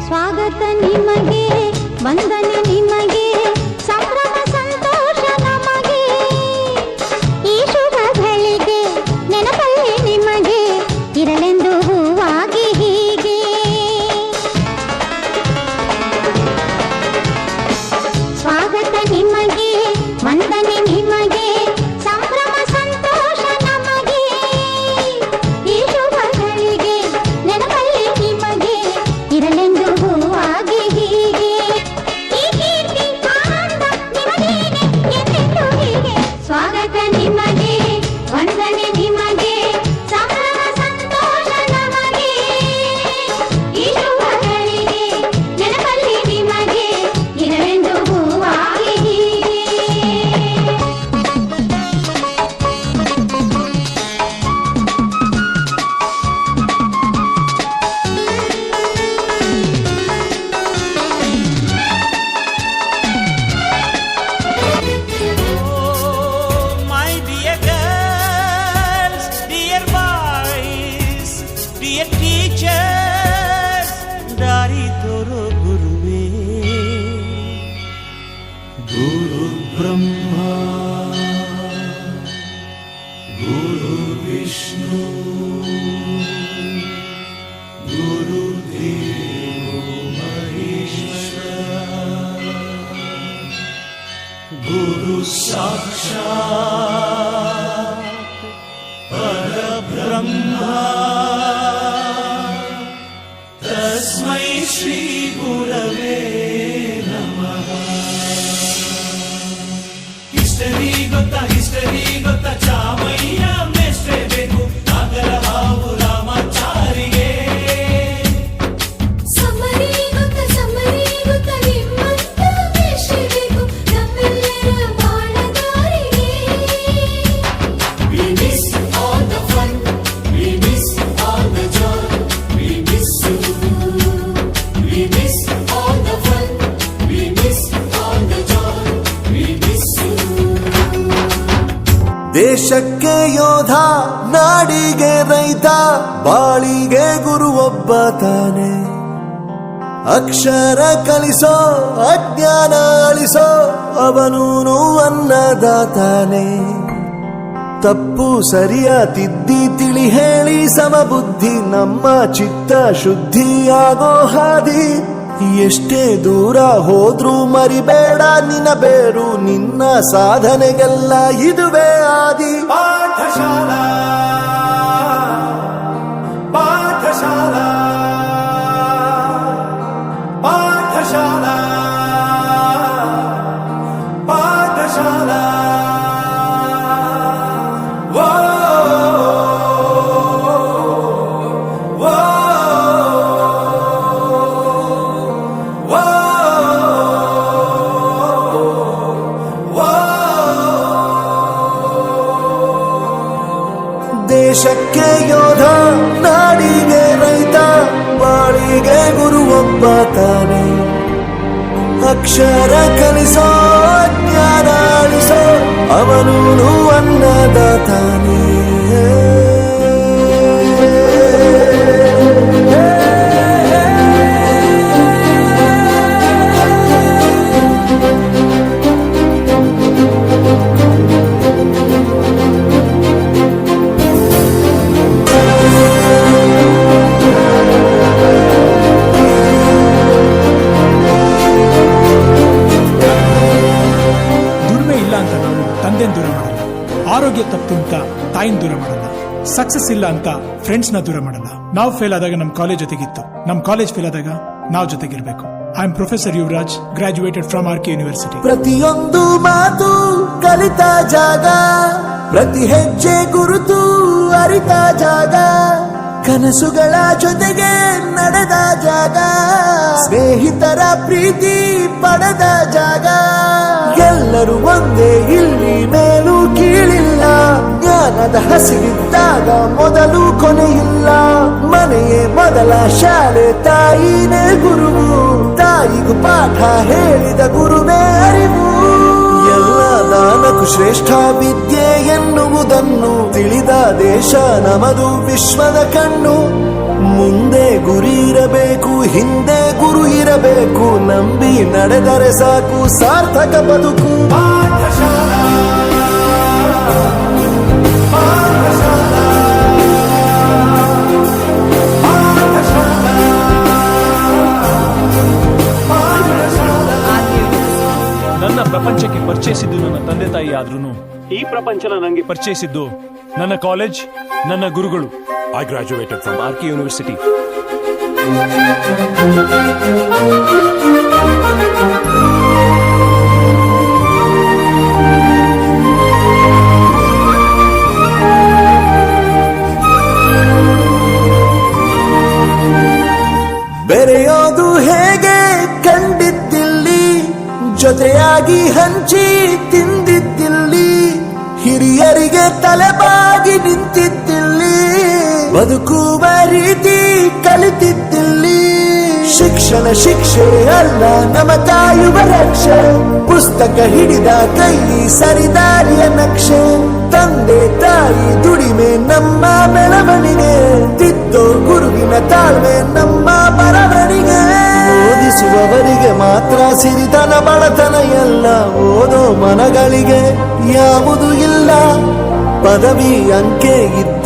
ಸ್ವಾಗತ ನಿಮಗೆ, ವಂದನೆ ನಿಮಗೆ, ಸಂಭ್ರಮ ಸಂತೋಷ ನಮಗೆ. ಈ ಶುಭ ಗಳಿಗೆ ನೆನಪಲ್ಲಿ ನಿಮಗೆ ಇರಲೆಂದು ಹೂವಾಗಿ ಹೀಗೆ. ಸ್ವಾಗತ ನಿಮಗೆ, ವಂದನೆ ನಿಮಗೆ, ಸಂಭ್ರಮ ಸಂತೋಷ ನಮಗೆ. ಈ ಶುಭ ಗಳಿಗೆ ನೆನಪಲ್ಲಿ ನಿಮಗೆ ಇರಲೆಂದು ಹೂವಾಗಿ ಹೀಗೆ. ಈ ಕೀರ್ತಿ ಆನಂದ ನಿಮಗೇನೆ ಎಂದೆಂದು ಹೀಗೆ. ಸ್ವಾಗತ ನಿಮಗೆ, ವಂದನೆ ನಿಮಗೆ, ಸಂಭ್ರಮ ಸಂತೋಷ ನಮಗೆ. ಈ ಶುಭ ಗಳಿಗೆ ನೆನಪಲ್ಲಿ ನಿಮಗೆ ಇರಲೆಂದು ಹೂವಾಗಿ ಹೀಗೆ. My dear girls, dear boys, dear teachers, ದಾರಿ ತೋರೋ ಗುರುವೇ. ಗುರು ಬ್ರಹ್ಮ, ಗುರು ವಿಷ್ಣು, ಗುರು ದೇವೋ ಮಹೇಶ್ವರ, ಗುರು ಸಾಕ್ಷಾತ್ ಪರಬ್ರಹ್ಮ, ತಸ್ಮೈ ಶ್ರೀ ಗುರವೇ ನಮಃ. ಹಿಸ್ಟರಿ ಗೊತ್ತಾ ಚಾಮಯ್ಯ ಮೇಷ್ಟ್ರೇ ಬೇಕು, ನಾಗರ ಹಾವು ರಾಮಾಚಾರಿಗೆ. ಸಮರಿ ಗೊತ್ತ ನಿಮ್ಮಂತ ಬೇಕು ನಮ್ಮೆಲ್ಲರ ಬಾಳಗಾರಿಗೆ. We miss all the fun, we miss all the joy, we miss you. We miss all the fun, we miss all the joy, we miss you. ದೇಶಕ್ಕೆ ಯೋಧ, ನಾಡಿಗೆ ರೈತ, ಬಾಳಿಗೆ ಗುರು ಒಬ್ಬ ತಾನೆ. ಅಕ್ಷರ ಕಲಿಸೋ, ಅಜ್ಞಾನ ಅಳಿಸೋ, ಅವನೂನು ಅನ್ನದಾತಾನೆ. ತಪ್ಪು ಸರಿಯ ತಿದ್ದಿ ತಿಳಿ ಹೇಳಿ ಸಮಬುದ್ಧಿ, ನಮ್ಮ ಚಿತ್ತ ಶುದ್ಧಿಯಾಗೋ ಹಾದಿ. ಎಷ್ಟೇ ದೂರ ಹೋದ್ರೂ ಮರಿಬೇಡ ನಿನ್ನ ಬೇರು, ನಿನ್ನ ಸಾಧನೆಗೆಲ್ಲ ಇದುವೇ ಆದಿ. ಪಾಠಶಾಲಾ ಪಾಠಶಾಲಾ ಪಾಠಶಾಲಾ ಪಾಠಶಾಲಾ. ವೋ ವೋ ವೋ ವೋ. ದೇಶಕ್ಕೆ ಯೋಧ, ನಾಡಿಗೆ ರೈತ, ಬಾಳಿಗೆ ಗುರು ಒಬ್ಬ ತಾನೆ. ಅಕ್ಷರ ಕಲಿಸೋ, ಜ್ಞಾನ ಅಳಿಸೋ, ಅವನೂನು ಅನ್ನದಾತಾನೆ. ದುಡಿಮೆ ಇಲ್ಲ ಅಂತ ನಾವು ತಂದೆನ ದೂರ ಮಾಡಲ್ಲ, ಆರೋಗ್ಯ ತಪ್ಪು ಅಂತ ತಾಯಿನ ದೂರ ಮಾಡಲ್ಲ, ಸಕ್ಸಸ್ ಇಲ್ಲ ಅಂತ ಫ್ರೆಂಡ್ಸ್ ನ ದೂರ ಮಾಡಲ್ಲ. ನಾವು ಫೇಲ್ ಆದಾಗ ನಮ್ ಕಾಲೇಜ್ ಜೊತೆಗಿತ್ತು, ನಮ್ ಕಾಲೇಜ್ ಫೇಲ್ ಆದಾಗ ನಾವು ಜೊತೆಗಿರ್ಬೇಕು. I am professor Yuvaraj, graduated from R K university. ಪ್ರತಿಯೊಂದು ಮಾತು ಕಲಿತ ಜಾಗ, ಪ್ರತಿ ಹೆಜ್ಜೆ ಗುರುತು ಅರಿತ ಜಾಗ, ಕನಸುಗಳ ಜೊತೆಗೆ ನಡೆದ ಜಾಗ, ಸ್ನೇಹಿತರ ಪ್ರೀತಿ ಪಡೆದ ಜಾಗ. ಎಲ್ಲರೂ ಒಂದೇ, ಇಲ್ಲಿ ಮೇಲೂ ಕೀಳಿಲ್ಲ, ಜ್ಞಾನದ ಹಸಿವಿದ್ದಾಗ ಮೊದಲು ಕೊನೆಯಿಲ್ಲ. ಮನೆಯೇ ಮೊದಲ ಶಾಲೆ, ತಾಯಿನೇ ಗುರುವು, ತಾಯಿಗೂ ಪಾಠ ಹೇಳಿದ ಗುರುವೇ ಅರಿವು. ಎಲ್ಲ ದಾನಕ್ಕೂ ಶ್ರೇಷ್ಠ ವಿದ್ಯೆ ಎನ್ನುವುದನ್ನು ತಿಳಿದ ದೇಶ ನಮದು, ವಿಶ್ವದ ಕಣ್ಣು. ಮುಂದೆ ಗುರಿ ಇರಬೇಕು, ಹಿಂದೆ ಗುರು ಗುರು ಇರಬೇಕು, ನಂಬಿ ನಡೆದರೆ ಸಾಕು ಸಾರ್ಥಕ ಬದುಕು. ಪಾಠಶಾಲಾ, ಪಾಠಶಾಲಾ, ಪಾಠಶಾಲಾ, ಪಾಠಶಾಲಾ. ನನ್ನ ಪ್ರಪಂಚಕ್ಕೆ ಪರಿಚಯಿಸಿದ್ದು ನನ್ನ ತಂದೆ ತಾಯಿ ಆದ್ರೂ ಈ ಪ್ರಪಂಚನ ನನಗೆ ಪರಿಚಯಿಸಿದ್ದು ನನ್ನ ಕಾಲೇಜ್, ನನ್ನ ಗುರುಗಳು. I graduated from RK university. ಬೆರೆಯೋದು ಹೇಗೆ ಕಂಡಿದ್ದಿಲ್ಲಿ, ಜೊತೆಯಾಗಿ ಹಂಚಿ ತಿಂದಿದ್ದಿಲ್ಲಿ, ಹಿರಿಯರಿಗೆ ತಲೆಬಾಗಿ ನಿಂತಿದ್ದಿಲ್ಲಿ, ಬದುಕುವ ರೀತಿ ಕಲಿತಿದ್ದಿಲ್ಲಿ. ಶಿಕ್ಷಣ ಶಿಕ್ಷೆ ಅಲ್ಲ ನಮ ಕಾಯುವ ರಕ್ಷೆ, ಪುಸ್ತಕ ಹಿಡಿದ ಕೈ ಸರಿದಾರಿಯ ನಕ್ಷೆ. ತಂದೆ ತಾಯಿ ದುಡಿಮೆ ನಮ್ಮ ಬೆಳವಣಿಗೆ, ತಿದ್ದೋ ಗುರುವಿನ ತಾಳ್ಮೆ ನಮ್ಮ ಬರವಣಿಗೆ. ಓದಿಸುವವರಿಗೆ ಮಾತ್ರ ಸಿರಿತನ ಬಡತನ ಎಲ್ಲ, ಓದೋ ಮನಗಳಿಗೆ ಯಾವುದು ಇಲ್ಲ. ಪದವಿ ಅಂಕೆ ಇದ್ದ